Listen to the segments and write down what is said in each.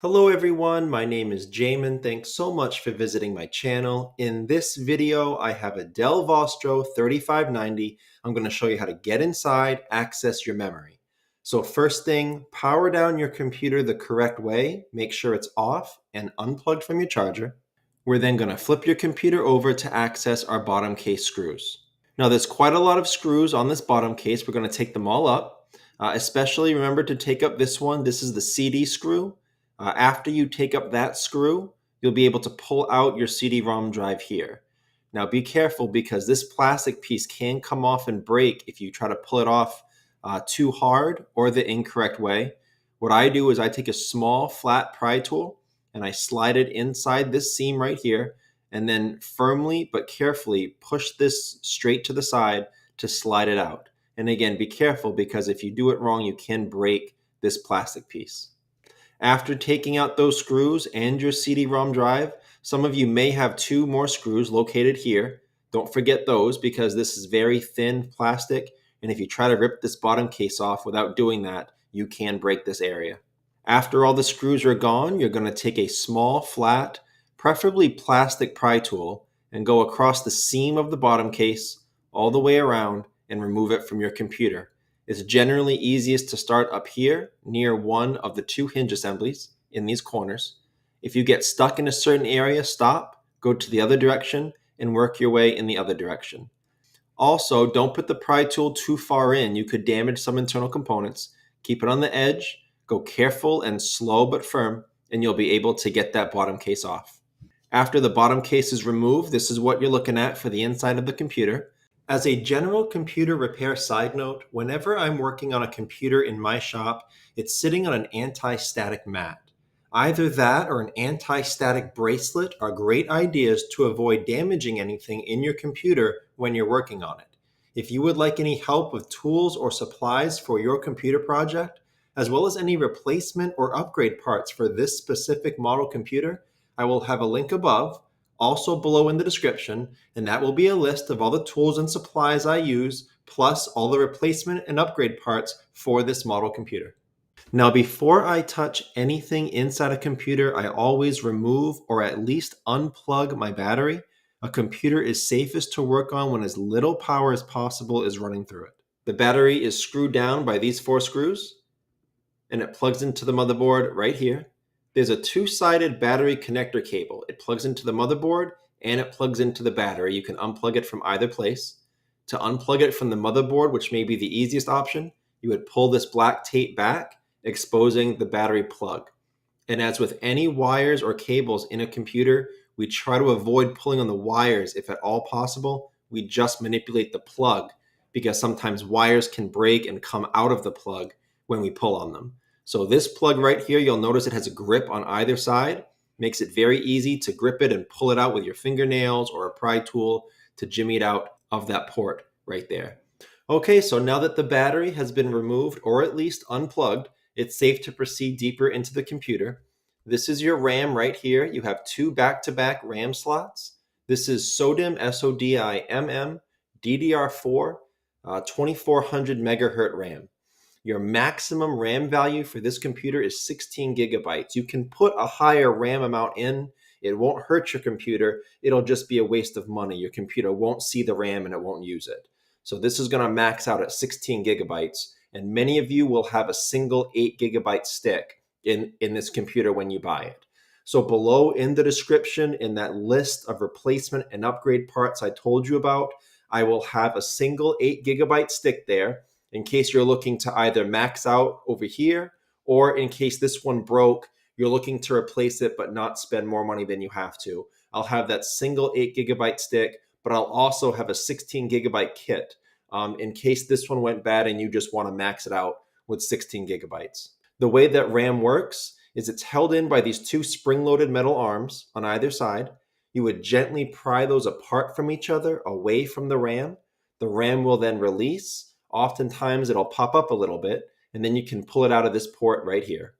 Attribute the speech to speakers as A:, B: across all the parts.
A: Hello everyone, my name is Jamin. Thanks so much for visiting my channel. In this video, I have a Dell Vostro 3590. I'm going to show you how to get inside, access your memory. So first thing, power down your computer the correct way. Make sure it's off and unplugged from your charger. We're then going to flip your computer over to access our bottom case screws. Now there's quite a lot of screws on this bottom case. We're going to take them all up. Especially remember to take up this one. This is the CD screw. After you take up that screw, you'll be able to pull out your CD-ROM drive here. Now be careful because this plastic piece can come off and break if you try to pull it off too hard or the incorrect way. What I do is I take a small flat pry tool and I slide it inside this seam right here and then firmly but carefully push this straight to the side to slide it out. And again, be careful because if you do it wrong, you can break this plastic piece. After taking out those screws and your CD-ROM drive, some of you may have two more screws located here. Don't forget those because this is very thin plastic, and if you try to rip this bottom case off without doing that, you can break this area. After all the screws are gone, you're going to take a small, flat, preferably plastic pry tool and go across the seam of the bottom case all the way around and remove it from your computer. It's generally easiest to start up here near one of the two hinge assemblies in these corners. If you get stuck in a certain area, stop, go to the other direction, and work your way in the other direction. Also, don't put the pry tool too far in. You could damage some internal components. Keep it on the edge, go careful and slow but firm, and you'll be able to get that bottom case off. After the bottom case is removed, this is what you're looking at for the inside of the computer. As a general computer repair side note, whenever I'm working on a computer in my shop, it's sitting on an anti-static mat. Either that or an anti-static bracelet are great ideas to avoid damaging anything in your computer when you're working on it. If you would like any help with tools or supplies for your computer project, as well as any replacement or upgrade parts for this specific model computer, I will have a link above, also below in the description, and that will be a list of all the tools and supplies I use, plus all the replacement and upgrade parts for this model computer. Now, before I touch anything inside a computer, I always remove or at least unplug my battery. A computer is safest to work on when as little power as possible is running through it. The battery is screwed down by these 4 screws, and it plugs into the motherboard right here. There's a 2-sided battery connector cable. It plugs into the motherboard and it plugs into the battery. You can unplug it from either place. To unplug it from the motherboard, which may be the easiest option, you would pull this black tape back, exposing the battery plug. And as with any wires or cables in a computer, we try to avoid pulling on the wires if at all possible. We just manipulate the plug because sometimes wires can break and come out of the plug when we pull on them. So this plug right here, you'll notice it has a grip on either side. Makes it very easy to grip it and pull it out with your fingernails or a pry tool to jimmy it out of that port right there. Okay, so now that the battery has been removed or at least unplugged, it's safe to proceed deeper into the computer. This is your RAM right here. You have 2 back-to-back RAM slots. This is SODIMM, SODIMM, DDR4, 2400 megahertz RAM. Your maximum RAM value for this computer is 16 gigabytes. You can put a higher RAM amount in. It won't hurt your computer. It'll just be a waste of money. Your computer won't see the RAM and it won't use it. So this is going to max out at 16 gigabytes. And many of you will have a single 8 gigabyte stick in this computer when you buy it. So below in the description, in that list of replacement and upgrade parts I told you about, I will have a single 8 gigabyte stick there in case you're looking to either max out over here, or in case this one broke, you're looking to replace it but not spend more money than you have to. I'll have that single 8 gigabyte stick, but I'll also have a 16 gigabyte kit in case this one went bad and you just want to max it out with 16 gigabytes. The way that RAM works is it's held in by these 2 spring-loaded metal arms on either side. You would gently pry those apart from each other, away from the RAM. The RAM will then release. Oftentimes it'll pop up a little bit, and then you can pull it out of this port right here.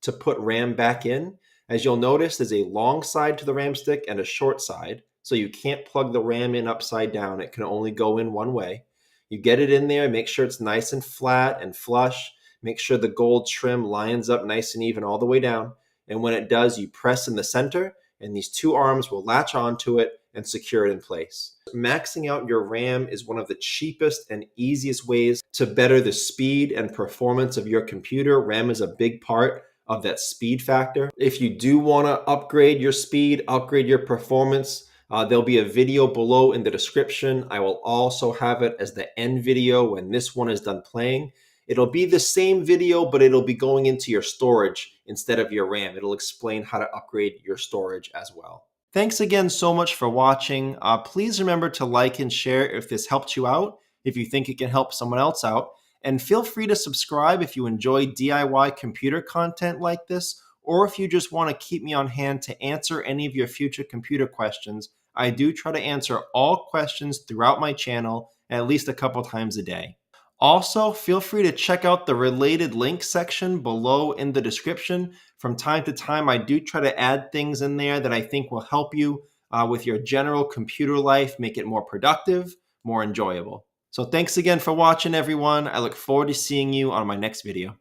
A: To put RAM back in, as you'll notice, there's a long side to the RAM stick and a short side, so you can't plug the RAM in upside down. It can only go in one way. You get it in there, make sure it's nice and flat and flush. Make sure the gold trim lines up nice and even all the way down, And when it does, you press in the center, and these two arms will latch onto it and secure it in place. Maxing out your RAM is one of the cheapest and easiest ways to better the speed and performance of your computer. RAM is a big part of that speed factor. If you do want to upgrade your speed, upgrade your performance, there'll be a video below in the description. I will also have it as the end video when this one is done playing. It'll be the same video, but it'll be going into your storage instead of your RAM. It'll explain how to upgrade your storage as well. Thanks again so much for watching. Please remember to like and share if this helped you out, if you think it can help someone else out. And feel free to subscribe if you enjoy DIY computer content like this, or if you just want to keep me on hand to answer any of your future computer questions. I do try to answer all questions throughout my channel at least a couple times a day. Also, feel free to check out the related link section below in the description. From time to time, I do try to add things in there that I think will help you with your general computer life, make it more productive, more enjoyable. So thanks again for watching, everyone. I look forward to seeing you on my next video.